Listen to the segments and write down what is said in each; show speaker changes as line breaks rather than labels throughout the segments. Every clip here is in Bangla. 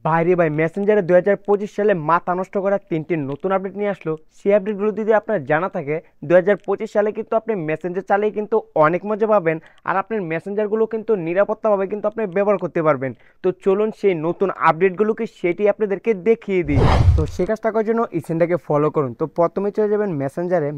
বাইরে ভাই মেসেঞ্জারে 2025 সালে মাথা নষ্ট করা 3টি নতুন আপডেট নিয়ে আসলো। সেই আপডেটগুলো যদি আপনার জানা থাকে 2025 সালে কিন্তু আপনি মেসেঞ্জার চালিয়ে কিন্তু অনেক মজা পাবেন। আর আপনার মেসেঞ্জারগুলো কিন্তু নিরাপত্তাভাবে কিন্তু আপনি ব্যবহার করতে পারবেন। তো চলুন সেই নতুন আপডেটগুলোকে সেটি আপনাদেরকে দেখিয়ে দিই। তো সে কাজটা করার জন্য ইসেনটাকে ফলো করুন। তো প্রথমে চলে যাবেন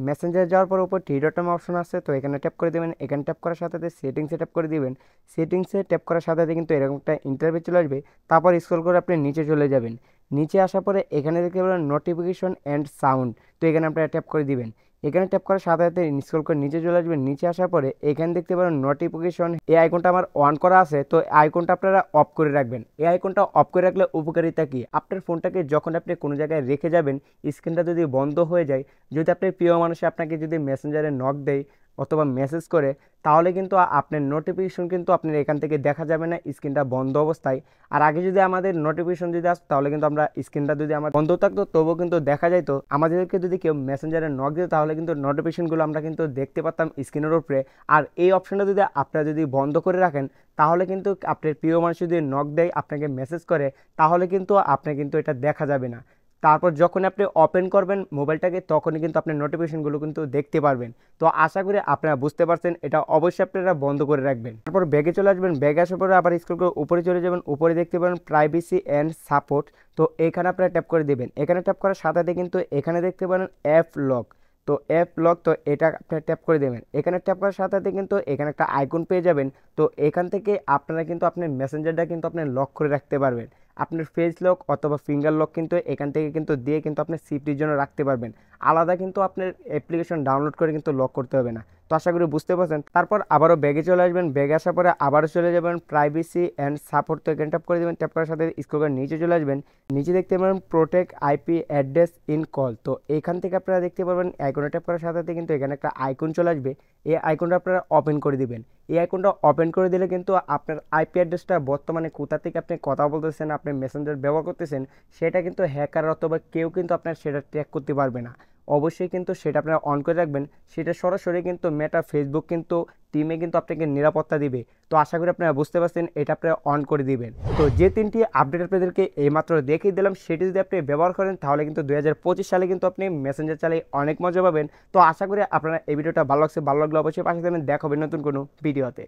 মেসেঞ্জারে যাওয়ার পর উপর থ্রি ডট অপশন আছে, তো এখানে ট্যাপ করে দেবেন। এখানে ট্যাপ করার সাথে সাথে সেটিংসে ট্যাপ করে দিবেন। সেটিংসে ট্যাপ করার সাথে সাথে কিন্তু এরকম একটা ইন্টারভিউ চলে আসবে। তারপর স্ক্রল করে আপনি নিচে চলে যাবেন। নিচে আসার পরে এখানে দেখতে পাবেন নোটিফিকেশন অ্যান্ড সাউন্ড, তো এখানে আপনারা ট্যাপ করে দিবেন। এখানে ট্যাপ করার সাথে সাথে স্ক্রল করে নিচে চলে আসবেন। নিচে আসার পরে এখানে দেখতে পাবেন নোটিফিকেশন, এই আইকনটা আমার অন করা আছে, তো এই আইকনটা আপনারা অফ করে রাখবেন। এই আইকনটা অফ করে রাখলে উপকারিতা কি, আপনার ফোনটাকে যখন আপনি কোনো জায়গায় রেখে যাবেন, স্ক্রিনটা যদি বন্ধ হয়ে যায়, যদি আপনার প্রিয় মানুষে আপনাকে যদি মেসেঞ্জারে নক দেয় অথবা মেসেজ করে, তাহলে কিন্তু আপনার নোটিফিকেশন কিন্তু আপনার এখান থেকে দেখা যাবে না স্ক্রিনটা বন্ধ অবস্থায়। আর আগে যদি আমাদের নোটিফিকেশন যদি আসতো, তাহলে কিন্তু আমরা স্ক্রিনটা যদি আমার বন্ধ থাকতো তবুও কিন্তু দেখা যাইতো। আমাদেরকে যদি কেউ মেসেঞ্জারে নক দিত, তাহলে কিন্তু নোটিফিকেশনগুলো আমরা কিন্তু দেখতে পারতাম স্ক্রিনের উপরে। আর এই অপশনটা যদি আপনারা যদি বন্ধ করে রাখেন, তাহলে কিন্তু আপনার প্রিয় মানুষ যদি নক দেয়, আপনাকে মেসেজ করে, তাহলে কিন্তু আপনার কিন্তু এটা দেখা যাবে না। তারপর যখন আপনি ওপেন করবেন মোবাইলটাকে, তখনই কিন্তু আপনি নোটিফিকেশনগুলো কিন্তু দেখতে পারবেন। তো আশা করি আপনারা বুঝতে পারছেন, এটা অবশ্যই আপনারা বন্ধ করে রাখবেন। তারপর ব্যাগে চলে আসবেন। ব্যাগে আসার পরে আবার স্ক্রল করে উপরে চলে যাবেন। উপরে দেখতে পাবেন প্রাইভেসি অ্যান্ড সাপোর্ট, তো এখানে আপনারা ট্যাপ করে দেবেন। এখানে ট্যাপ করার সাথে সাথে কিন্তু এখানে দেখতে পারেন অ্যাপ লক, তো অ্যাপ লক, তো এটা আপনারা ট্যাপ করে দেবেন। এখানে ট্যাপ করার সাথে সাথে কিন্তু এখানে একটা আইকন পেয়ে যাবেন। তো এখান থেকে আপনারা কিন্তু আপনার মেসেঞ্জারটা কিন্তু আপনি লক করে রাখতে পারবেন। আপনার ফেস লক অথবা ফিঙ্গার লক কিন্তু এখান থেকে কিন্তু দিয়ে কিন্তু আপনি সেফটির জন্য রাখতে পারবেন। আলাদা কিন্তু আপনার অ্যাপ্লিকেশন ডাউনলোড করে কিন্তু লক করতে হবে না। তো আশা করি বুঝতে পারছেন। তারপর আবারও ব্যাগে চলে আসবেন। ব্যাগে আসার পরে আবারও চলে যাবেন প্রাইভেসি অ্যান্ড সাপোর্ট, তো এখানে ট্যাপ করে দেবেন। ট্যাপ করার সাথে স্ক্রল করে নিচে চলে আসবেন। নিচে দেখতে পাবেন protect IP address in call, তো এখান থেকে আপনারা দেখতে পারবেন আইকনে ট্যাপ করার সাথে সাথে কিন্তু এখানে একটা আইকন চলে আসবে। এই আইকনটা আপনারা ওপেন করে দিবেন। এই আইকনটা ওপেন করে দিলে কিন্তু আপনার আইপি অ্যাড্রেসটা বর্তমানে কোথা থেকে আপনি কথা বলতেছেন, আপনি মেসেঞ্জার ব্যবহার করতেছেন, সেটা কিন্তু হ্যাকার অথবা কেউ কিন্তু আপনার সেটা ট্র্যাক করতে পারবে না। অবশ্যই কিন্তু সেটা আপনারা অন করে রাখবেন। সেটা সরাসরি কিন্তু মেটা ফেসবুক কিন্তু টিমে কিন্তু আপনাকে নিরাপত্তা দিবে। তো আশা করি আপনারা বুঝতে পারছেন, এটা আপনারা অন করে দিবেন। তো যে 3টি আপডেট আপনাদেরকে এইমাত্র দেখিয়ে দিলাম, সেটি যদি আপনি ব্যবহার করেন, তাহলে কিন্তু 2025 সালে কিন্তু আপনি মেসেঞ্জার চালিয়ে অনেক মজা পাবেন। তো আশা করি আপনারা এই ভিডিওটা ভালো লাগছে, ভালো লাগলে অবশ্যই পাশে থাকবেন। দেখা হবে নতুন কোনো ভিডিওতে।